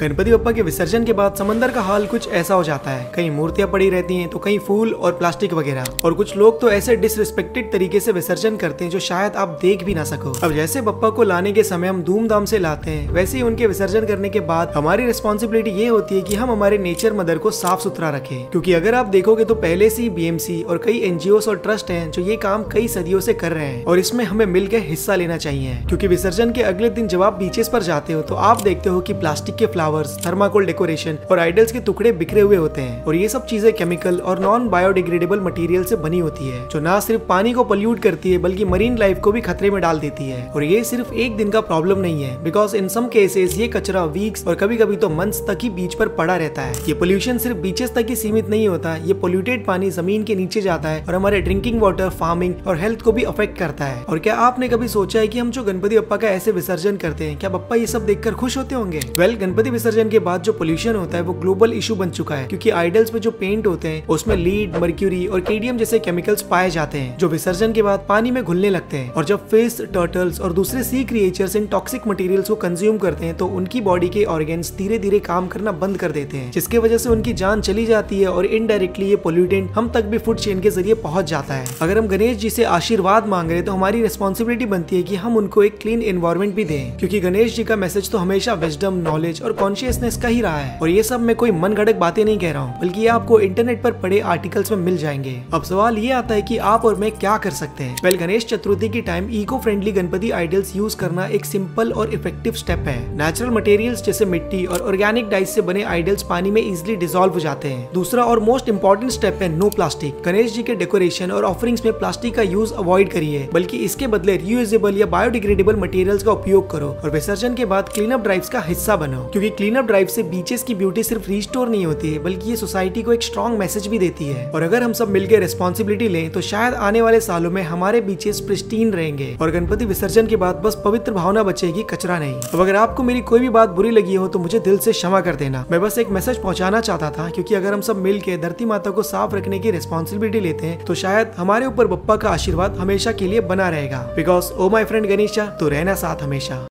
गणपति बप्पा के विसर्जन के बाद समंदर का हाल कुछ ऐसा हो जाता है। कहीं मूर्तियां पड़ी रहती हैं तो कहीं फूल और प्लास्टिक वगैरह, और कुछ लोग तो ऐसे डिसरिस्पेक्टेड तरीके से विसर्जन करते हैं जो शायद आप देख भी ना सको। अब जैसे बप्पा को लाने के समय हम धूमधाम से लाते हैं, वैसे ही उनके विसर्जन करने के बाद हमारी रिस्पॉन्सिबिलिटी ये होती है कि हम हमारे नेचर मदर को साफ सुथरा रखें। क्योंकि अगर आप देखोगे तो पहले से ही बीएमसी और कई एनजीओ और ट्रस्ट हैं जो ये काम कई सदियों से कर रहे हैं, और इसमें हमें मिलकर हिस्सा लेना चाहिए। क्योंकि विसर्जन के अगले दिन जब आप बीचेस पर जाते हो तो आप देखते हो कि प्लास्टिक के फ्लावर्स, थर्माकोल डेकोरेशन और आइडल्स के टुकड़े बिखरे हुए होते हैं, और ये सब चीजें केमिकल और नॉन बायोडिग्रेडेबल मटेरियल से बनी होती है, जो ना सिर्फ पानी को पोल्यूट करती है बल्कि मरीन लाइफ को भी खतरे में डाल देती है। और ये सिर्फ एक दिन का प्रॉब्लम नहीं है, बिकॉज इन सम केसेस ये कचरा वीक्स और कभी कभी तो मंथ्स तक ही बीच पर पड़ा रहता है। ये पोल्यूशन सिर्फ बीचेस तक ही सीमित नहीं होता, ये पोल्यूटेड पानी जमीन के नीचे जाता है और हमारे ड्रिंकिंग वाटर, फार्मिंग और हेल्थ को भी अफेक्ट करता है। और क्या आपने कभी सोचा है कि हम जो गणपति बप्पा का ऐसे विसर्जन करते हैं, क्या बप्पा ये सब देखकर खुश होते होंगे? वेल, गणपति विसर्जन के बाद जो पोल्यूशन होता है वो ग्लोबल इशू बन चुका है, क्योंकि आइडल्स पे जो पेंट होते हैं उसमें लीड, मर्क्यूरी और केडियम जैसे केमिकल्स पाए जाते हैं, जो विसर्जन के बाद पानी में घुलने लगते हैं। और जब फिश, टर्टल्स और दूसरे सी क्रिएचर्स इन टॉक्सिक मटेरियल्स को कंज्यूम करते हैं तो उनकी बॉडी के ऑर्गन्स धीरे धीरे काम करना बंद कर देते हैं, जिसके वजह से उनकी जान चली जाती है और इनडायरेक्टली ये पोल्यूटेंट हम तक भी फूड चेन के जरिए पहुंच जाता है। अगर हम गणेश जी से आशीर्वाद मांग रहे हैं तो हमारी रिस्पॉन्सिबिलिटी बनती है कि हम उनको एक क्लीन एनवायरनमेंट भी दें, क्योंकि गणेश जी का मैसेज तो हमेशा विजडम, नॉलेज और कॉन्शियसनेस का ही रहा है। और ये सब मैं कोई मन गढ़ंत बातें नहीं कह रहा हूँ, बल्कि ये आपको इंटरनेट पर पढ़े आर्टिकल्स में मिल जाएंगे। अब सवाल ये आता है कि आप और मैं क्या कर सकते हैं। वेल, गणेश चतुर्थी की time eco friendly Ganpati idols use करना एक सिंपल और इफेक्टिव स्टेप है। नेचुरल मटेरियल्स जैसे मिट्टी और ऑर्गेनिक डाइस से बने आइडल्स पानी में इजिली डिसॉल्व हो जाते हैं। दूसरा और मोस्ट इंपॉर्टेंट स्टेप है नो प्लास्टिक। गणेश जी के डेकोरेशन और ऑफरिंग्स में प्लास्टिक का यूज अवॉइड करिए, बल्कि इसके बदले रीयूजेबल या बायोडिग्रेडेबल मटेरियल्स का उपयोग करो। और विसर्जन के बाद क्लीन अप ड्राइव्स का हिस्सा बनो, क्योंकि क्लीन अप ड्राइव से बीचेस की ब्यूटी सिर्फ रिस्टोर नहीं होती है, बल्कि ये सोसाइटी को एक स्ट्रॉन्ग मैसेज भी देती है। और अगर हम सब मिलकर रिस्पॉन्सिबिलिटी लें तो शायद आने वाले सालों में हमारे बीचेस प्रिस्टीन रहेंगे और गणपति विसर्जन के बाद बस पवित्र भावना बचेगी, कचरा नहीं। अब अगर आपको मेरी कोई भी बात बुरी लगी हो तो मुझे दिल से क्षमा कर देना। मैं बस एक मैसेज पहुंचाना चाहता था, क्योंकि अगर हम सब मिलकर धरती माता को साफ रखने की रिस्पॉन्सिबिलिटी लेते हैं तो शायद हमारे ऊपर बप्पा का आशीर्वाद हमेशा के लिए बना रहेगा। Because oh my friend Ganesha, तो रहना साथ हमेशा।